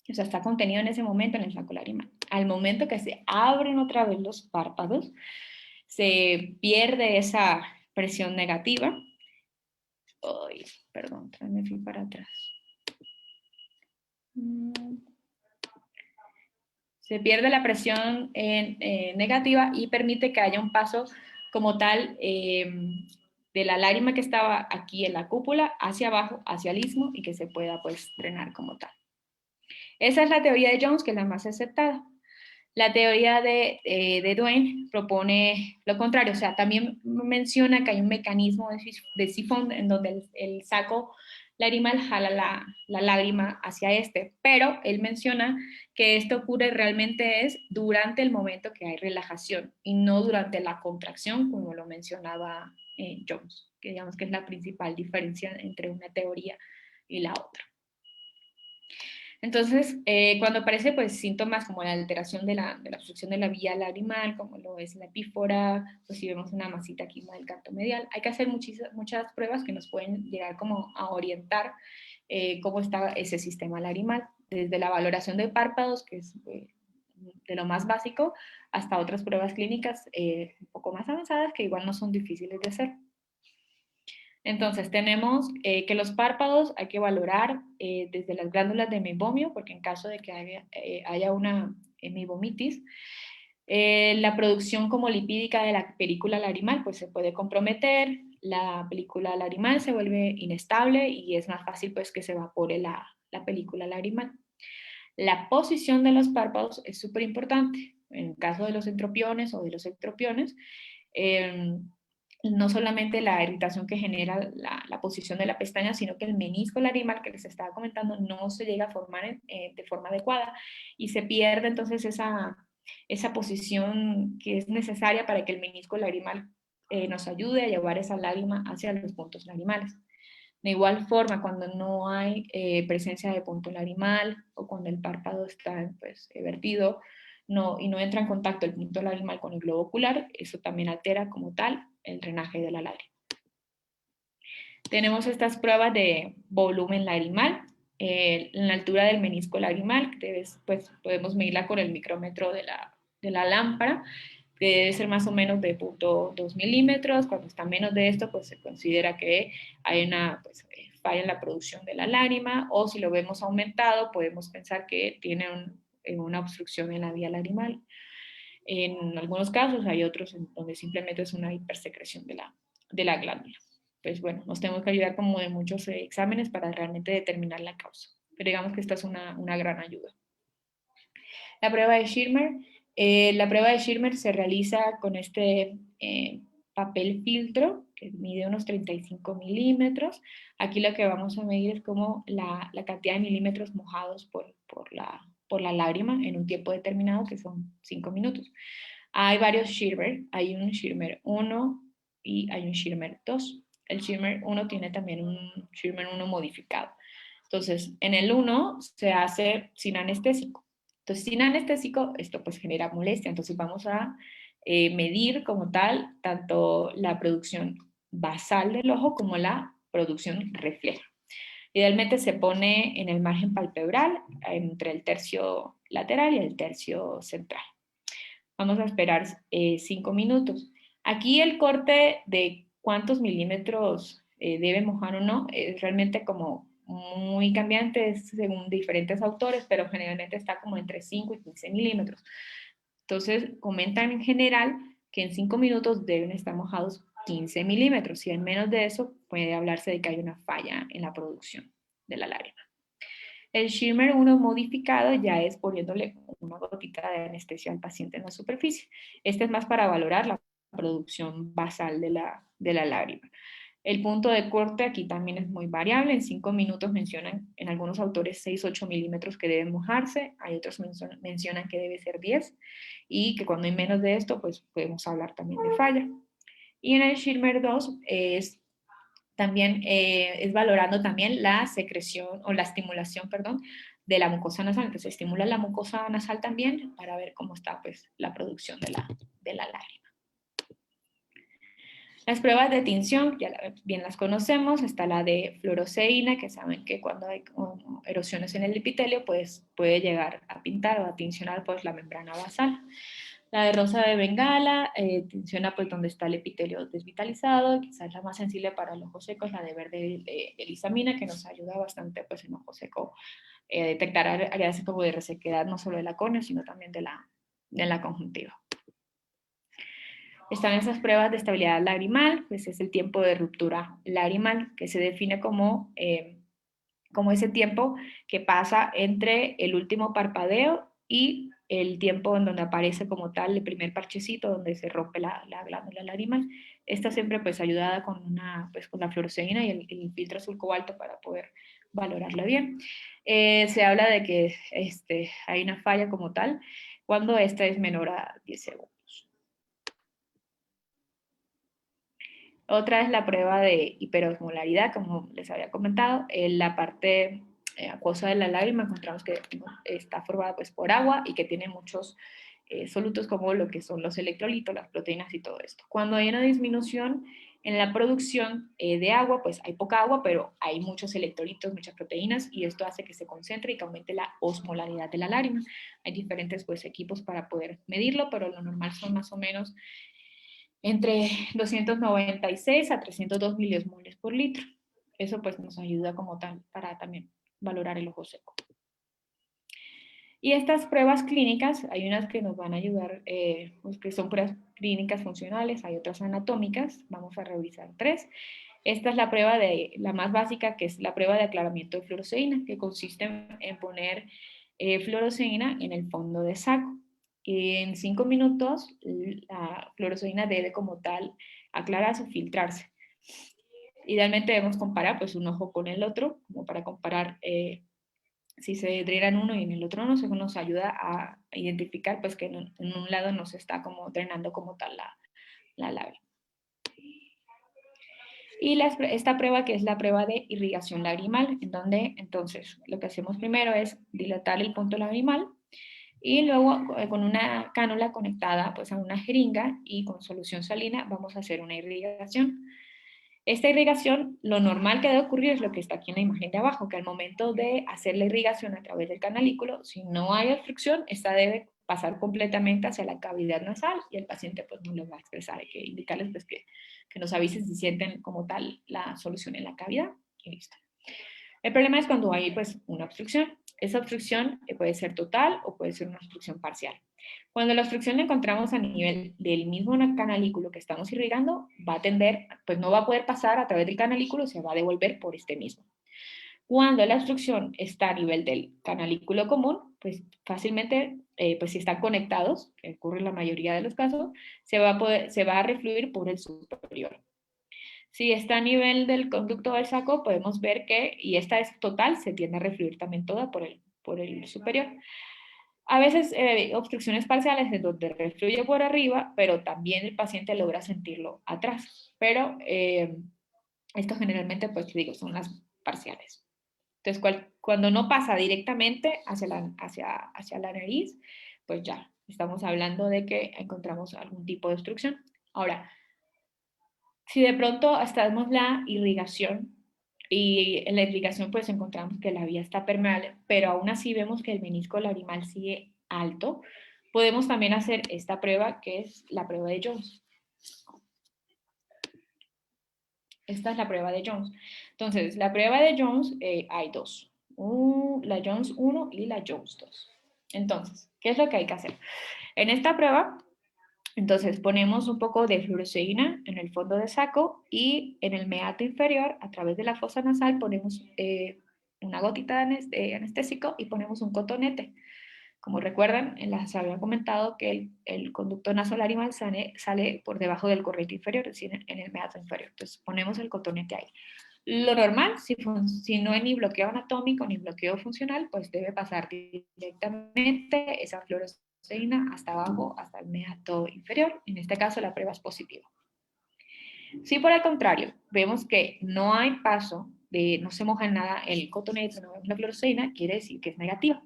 O sea, está contenido en ese momento en el saco lagrimal. Al momento que se abren otra vez los párpados, se pierde esa presión negativa. Ay, perdón, me fui para atrás. Se pierde la presión negativa y permite que haya un paso como tal de la lágrima que estaba aquí en la cúpula hacia abajo, hacia el istmo y que se pueda pues drenar como tal. Esa es la teoría de Jones, que es la más aceptada. La teoría de Duane propone lo contrario, o sea, también menciona que hay un mecanismo de sifón en donde el saco lagrimal jala la lágrima hacia este, pero él menciona que esto ocurre realmente es durante el momento que hay relajación y no durante la contracción, como lo mencionaba Jones, que digamos que es la principal diferencia entre una teoría y la otra. Entonces, cuando aparece pues, síntomas como la alteración de la obstrucción de la vía lagrimal, como lo es la epífora, o si vemos una masita aquí del canto medial, hay que hacer muchas pruebas que nos pueden llegar como a orientar cómo está ese sistema lagrimal, desde la valoración de párpados, que es de lo más básico, hasta otras pruebas clínicas un poco más avanzadas que igual no son difíciles de hacer. Entonces, tenemos que los párpados hay que valorar desde las glándulas de meibomio, porque en caso de que haya una meibomitis, la producción como lipídica de la película lagrimal pues se puede comprometer, la película lagrimal se vuelve inestable y es más fácil pues que se evapore la película lagrimal. La posición de los párpados es súper importante. En el caso de los entropiones o de los ectropiones, no solamente la irritación que genera la posición de la pestaña, sino que el menisco lagrimal que les estaba comentando no se llega a formar de forma adecuada y se pierde entonces esa posición que es necesaria para que el menisco lagrimal nos ayude a llevar esa lágrima hacia los puntos lagrimales. De igual forma, cuando no hay presencia de punto lagrimal o cuando el párpado está pues, vertido y no entra en contacto el punto lagrimal con el globo ocular, eso también altera como tal el drenaje de la lágrima. Tenemos estas pruebas de volumen lagrimal, en la altura del menisco lagrimal, que pues, podemos medirla con el micrómetro de la lámpara, que debe ser más o menos de 0.2 milímetros. Cuando está menos de esto, pues se considera que hay una pues, falla en la producción de la lágrima, o si lo vemos aumentado, podemos pensar que tiene una obstrucción en la vía lagrimal. En algunos casos hay otros en donde simplemente es una hipersecreción de la glándula. Pues bueno, nos tenemos que ayudar como de muchos exámenes para realmente determinar la causa. Pero digamos que esta es una gran ayuda. La prueba de Schirmer. La prueba de Schirmer se realiza con este papel filtro que mide unos 35 milímetros. Aquí lo que vamos a medir es como la cantidad de milímetros mojados por la lágrima en un tiempo determinado, que son 5 minutos. Hay varios Schirmer, hay un Schirmer 1 y hay un Schirmer 2. El Schirmer 1 tiene también un Schirmer 1 modificado. Entonces, en el 1 se hace sin anestésico. Entonces, sin anestésico, esto pues genera molestia. Entonces, vamos a medir como tal tanto la producción basal del ojo como la producción refleja. Idealmente se pone en el margen palpebral, entre el tercio lateral y el tercio central. Vamos a esperar 5 minutos. Aquí el corte de cuántos milímetros debe mojar o no es realmente como muy cambiante según diferentes autores, pero generalmente está como entre 5 y 15 milímetros. Entonces, comentan en general que en 5 minutos deben estar mojados 15 milímetros. Si en menos de eso, puede hablarse de que hay una falla en la producción de la lágrima. El shimmer 1 modificado ya es poniéndole una gotita de anestesia al paciente en la superficie. Este es más para valorar la producción basal de la lágrima. El punto de corte aquí también es muy variable. En 5 minutos mencionan en algunos autores 6-8 milímetros que deben mojarse. Hay otros mencionan que debe ser 10 y que cuando hay menos de esto, pues podemos hablar también de falla. Y en el Schirmer 2 también es valorando también la secreción o la estimulación, perdón, de la mucosa nasal. Entonces se estimula la mucosa nasal también para ver cómo está pues la producción de la lágrima. Las pruebas de tinción, ya bien las conocemos, está la de fluoroceína, que saben que cuando hay erosiones en el epitelio, pues puede llegar a pintar o a tincionar pues la membrana basal. La de rosa de Bengala tinciona pues donde está el epitelio desvitalizado, quizás la más sensible para el ojo seco es la de verde elisamina, que nos ayuda bastante pues en ojo seco detectar áreas como de resequedad no solo de la córnea, sino también de la conjuntiva. Están esas pruebas de estabilidad lagrimal, pues es el tiempo de ruptura lagrimal, que se define como ese tiempo que pasa entre el último parpadeo y el tiempo en donde aparece como tal el primer parchecito donde se rompe la glándula lagrimal. Esta siempre pues ayudada con con la fluoresceína y el filtro azul cobalto para poder valorarla bien. Se habla de que hay una falla como tal cuando esta es menor a 10 segundos. Otra es la prueba de hiperosmolaridad, como les había comentado. En la parte acuosa de la lágrima encontramos que está formada pues, por agua y que tiene muchos solutos como lo que son los electrolitos, las proteínas y todo esto. Cuando hay una disminución en la producción de agua, pues hay poca agua, pero hay muchos electrolitos, muchas proteínas y esto hace que se concentre y que aumente la osmolaridad de la lágrima. Hay diferentes pues, equipos para poder medirlo, pero lo normal son más o menos entre 296 a 302 miliosmoles por litro. Eso pues nos ayuda como tal para también valorar el ojo seco. Y estas pruebas clínicas, hay unas que nos van a ayudar, pues que son pruebas clínicas funcionales, hay otras anatómicas, vamos a revisar 3. Esta es la prueba la más básica, que es la prueba de aclaramiento de fluoroceína, que consiste en poner fluoroceína en el fondo de saco. Y en 5 minutos la fluoroceína debe como tal aclararse o filtrarse. Idealmente debemos comparar pues un ojo con el otro, como para comparar si se drenan uno y en el otro no, eso nos ayuda a identificar pues que en un lado no se está como drenando como tal la lágrima. Y esta prueba que es la prueba de irrigación lagrimal, en donde entonces lo que hacemos primero es dilatar el punto lagrimal y luego con una cánula conectada pues a una jeringa y con solución salina vamos a hacer una irrigación. Esta irrigación, lo normal que debe ocurrir es lo que está aquí en la imagen de abajo, que al momento de hacer la irrigación a través del canalículo, si no hay obstrucción, esta debe pasar completamente hacia la cavidad nasal y el paciente pues no lo va a expresar. Hay que indicarles pues que nos avisen si sienten como tal la solución en la cavidad y listo. El problema es cuando hay pues una obstrucción. Esa obstrucción puede ser total o puede ser una obstrucción parcial. Cuando la obstrucción la encontramos a nivel del mismo canalículo que estamos irrigando, va a tender, pues no va a poder pasar a través del canalículo, se va a devolver por este mismo. Cuando la obstrucción está a nivel del canalículo común, pues fácilmente, pues si están conectados, que ocurre en la mayoría de los casos, se va a refluir por el superior. Si está a nivel del conducto del saco, podemos ver que, y esta es total, se tiende a refluir también toda por el superior. A veces obstrucciones parciales en donde refluye por arriba, pero también el paciente logra sentirlo atrás. Pero esto generalmente, pues digo, son las parciales. Entonces, cuando no pasa directamente hacia la nariz, pues ya estamos hablando de que encontramos algún tipo de obstrucción. Ahora, si de pronto hacemos la irrigación y en la irrigación pues encontramos que la vía está permeable, pero aún así vemos que el menisco lagrimal sigue alto. Podemos también hacer esta prueba que es la prueba de Jones. Esta es la prueba de Jones. Entonces, la prueba de Jones hay dos, la Jones 1 y la Jones 2. Entonces, ¿qué es lo que hay que hacer? En esta prueba, entonces ponemos un poco de fluoresceína en el fondo de saco y en el meato inferior, a través de la fosa nasal, ponemos una gotita de anestésico y ponemos un cotonete. Como recuerdan, se había comentado que el conducto nasolarímal sale por debajo del corriente inferior, es decir, en el meato inferior. Entonces ponemos el cotonete ahí. Lo normal, si no hay ni bloqueo anatómico ni bloqueo funcional, pues debe pasar directamente esa fluoresceína hasta abajo, hasta el meato inferior. En este caso, la prueba es positiva. Si por el contrario vemos que no hay paso, no se moja en nada el cotonete, no vemos la fluoresceína, quiere decir que es negativa.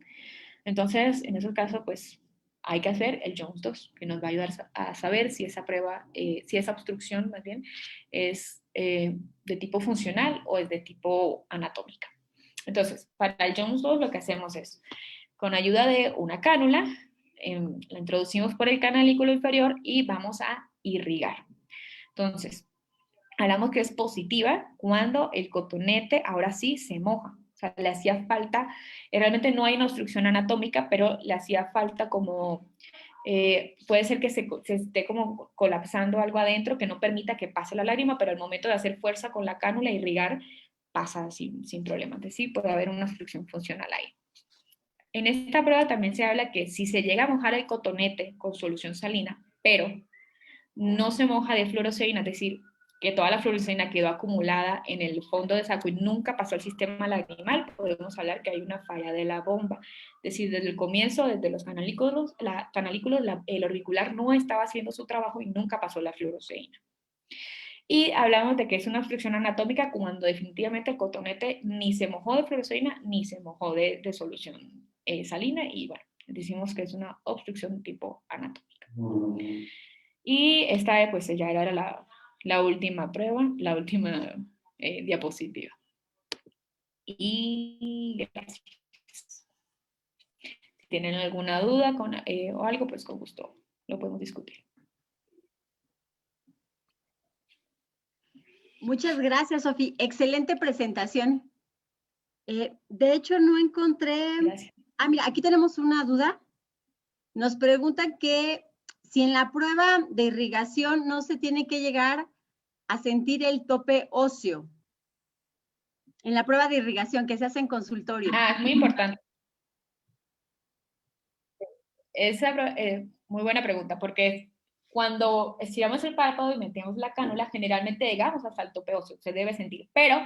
Entonces, en esos casos, pues hay que hacer el Jones 2, que nos va a ayudar a saber si esa prueba, si esa obstrucción más bien es de tipo funcional o es de tipo anatómica. Entonces, para el Jones 2 lo que hacemos es, con ayuda de una cánula, la introducimos por el canalículo inferior y vamos a irrigar. Entonces, hablamos que es positiva cuando el cotonete ahora sí se moja. O sea, le hacía falta, realmente no hay una obstrucción anatómica, pero le hacía falta como, puede ser que se esté como colapsando algo adentro que no permita que pase la lágrima, pero al momento de hacer fuerza con la cánula y irrigar, pasa sin problemas. Es decir, puede haber una obstrucción funcional ahí. En esta prueba también se habla que si se llega a mojar el cotonete con solución salina, pero no se moja de fluoresceína, es decir, que toda la fluoresceína quedó acumulada en el fondo de saco y nunca pasó al sistema lagrimal, podemos hablar que hay una falla de la bomba. Es decir, desde el comienzo, desde los canalículos, el auricular no estaba haciendo su trabajo y nunca pasó la fluoresceína. Y hablamos de que es una obstrucción anatómica cuando definitivamente el cotonete ni se mojó de fluoresceína ni se mojó de solución salina y bueno, decimos que es una obstrucción tipo anatómica. Y esta pues ya era la última prueba, la última diapositiva. Y gracias. Si tienen alguna duda o algo, pues con gusto lo podemos discutir.
Muchas gracias, Sofi. Excelente presentación. De hecho, no encontré...
Gracias.
Ah, mira, aquí tenemos una duda. Nos preguntan que si en la prueba de irrigación no se tiene que llegar a sentir el tope óseo. En la prueba de irrigación que se hace en consultorio.
Es muy importante. Muy buena pregunta, porque cuando estiramos el párpado y metemos la cánula, generalmente llegamos hasta el tope óseo, se debe sentir, pero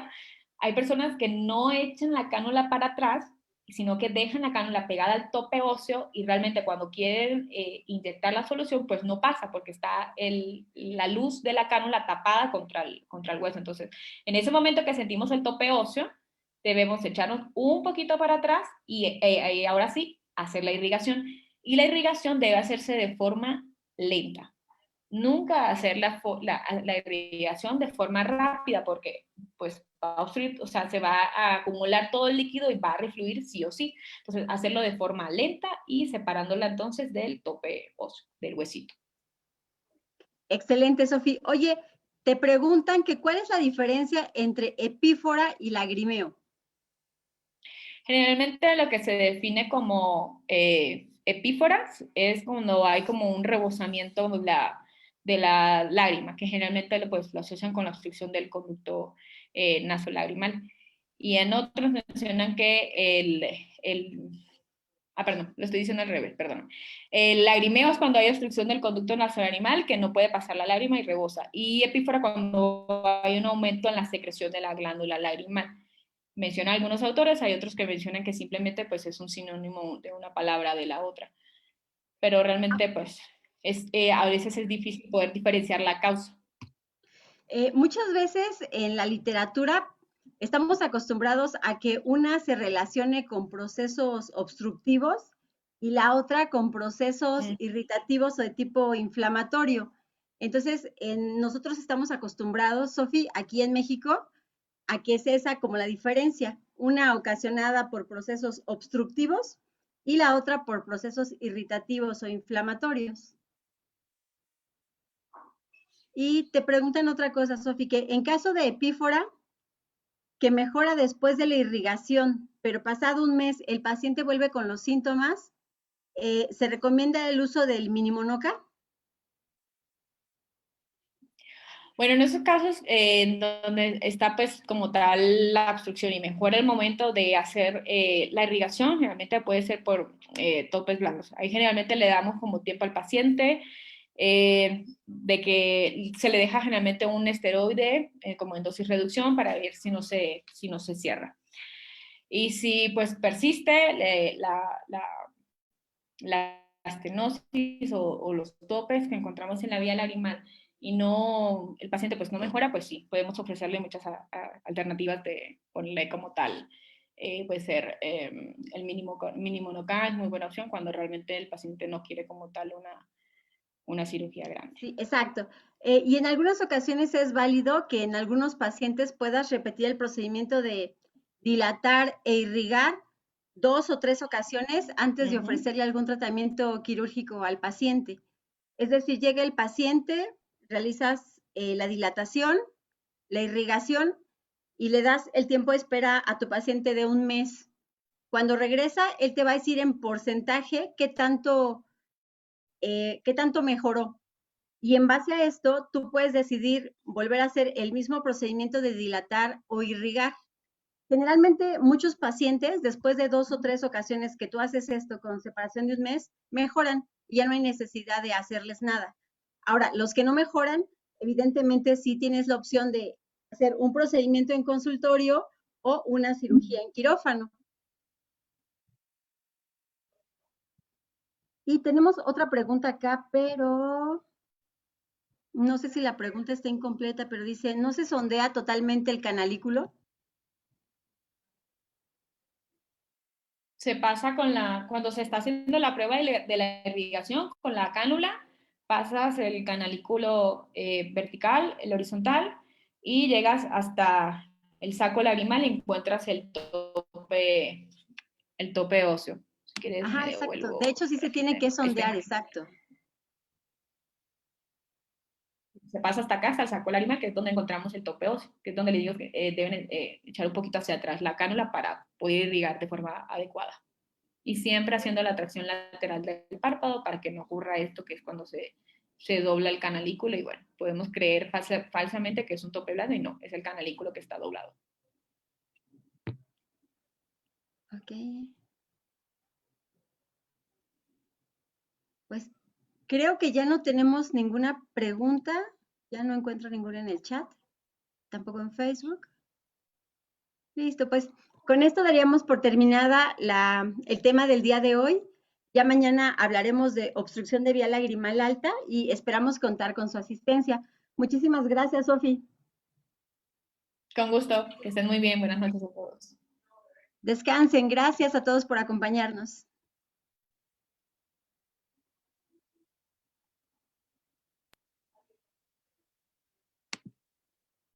hay personas que no echan la cánula para atrás, sino que dejan la cánula pegada al tope óseo y realmente cuando quieren inyectar la solución, pues no pasa porque está la luz de la cánula tapada contra el hueso. Entonces, en ese momento que sentimos el tope óseo, debemos echarnos un poquito para atrás y ahora sí, hacer la irrigación. Y la irrigación debe hacerse de forma lenta. Nunca hacer la irrigación de forma rápida porque pues va a obstruir, o sea, se va a acumular todo el líquido y va a refluir sí o sí. Entonces, hacerlo de forma lenta y separándola entonces del tope óseo, del huesito.
Excelente, Sofi. Oye, te preguntan que cuál es la diferencia entre epífora y lagrimeo.
Generalmente lo que se define como epíforas es cuando hay como un rebosamiento de la lágrima, que generalmente pues, lo asocian con la obstrucción del conducto nasolagrimal. Y en otros mencionan que perdón, lo estoy diciendo al revés, perdón. El lagrimeo es cuando hay obstrucción del conducto nasolagrimal que no puede pasar la lágrima y rebosa. Y epífora cuando hay un aumento en la secreción de la glándula lagrimal. Menciona algunos autores, hay otros que mencionan que simplemente pues es un sinónimo de una palabra de la otra. Pero realmente pues a veces es difícil poder diferenciar la causa.
Muchas veces en la literatura estamos acostumbrados a que una se relacione con procesos obstructivos y la otra con procesos irritativos o de tipo inflamatorio. Entonces, nosotros estamos acostumbrados, Sofi, aquí en México, a que es esa como la diferencia, una ocasionada por procesos obstructivos y la otra por procesos irritativos o inflamatorios. Y te preguntan otra cosa, Sofi, que en caso de epífora, que mejora después de la irrigación, pero pasado un mes el paciente vuelve con los síntomas, ¿se recomienda el uso del minimonoca?
Bueno, en esos casos donde está pues como tal la obstrucción y mejora el momento de hacer la irrigación, generalmente puede ser por topes blandos. Ahí generalmente le damos como tiempo al paciente de que se le deja generalmente un esteroide como en dosis reducción para ver si no se cierra. Y si pues persiste la estenosis o los topes que encontramos en la vía lagrimal y no, el paciente pues no mejora, pues sí, podemos ofrecerle muchas alternativas de ponerle como tal. Puede ser el mínimo no es muy buena opción cuando realmente el paciente no quiere como tal una cirugía grande.
Sí, exacto. Y en algunas ocasiones es válido que en algunos pacientes puedas repetir el procedimiento de dilatar e irrigar 2 o 3 ocasiones antes de ofrecerle algún tratamiento quirúrgico al paciente. Es decir, llega el paciente, realizas la dilatación, la irrigación y le das el tiempo de espera a tu paciente de un mes. Cuando regresa, él te va a decir en porcentaje qué tanto mejoró. Y en base a esto, tú puedes decidir volver a hacer el mismo procedimiento de dilatar o irrigar. Generalmente, muchos pacientes, después de 2 o 3 ocasiones que tú haces esto con separación de un mes, mejoran y ya no hay necesidad de hacerles nada. Ahora, los que no mejoran, evidentemente sí tienes la opción de hacer un procedimiento en consultorio o una cirugía en quirófano. Y tenemos otra pregunta acá, pero no sé si la pregunta está incompleta, pero dice, ¿no se sondea totalmente el canalículo?
Se pasa cuando se está haciendo la prueba de la irrigación con la cánula, pasas el canalículo vertical, el horizontal, y llegas hasta el saco lagrimal y encuentras el tope óseo. Si quieres,
Ajá,
me
exacto. De
devuelvo
hecho, sí
por
se
aquí,
tiene que
tengo esta
sondear,
imagen.
exacto.
Se pasa hasta acá, hasta el saco lagrimal, que es donde encontramos el tope óseo, que es donde le digo que deben echar un poquito hacia atrás la cánula para poder irrigar de forma adecuada. Y siempre haciendo la tracción lateral del párpado para que no ocurra esto que es cuando se dobla el canalículo y bueno, podemos creer falsamente que es un tope blando y no, es el canalículo que está doblado.
Ok. Pues creo que ya no tenemos ninguna pregunta. Ya no encuentro ninguna en el chat, tampoco en Facebook. Listo, pues con esto daríamos por terminada el tema del día de hoy. Ya mañana hablaremos de obstrucción de vía lagrimal alta y esperamos contar con su asistencia. Muchísimas gracias, Sofi.
Con gusto, que estén muy bien, buenas noches a todos.
Descansen. Gracias a todos por acompañarnos.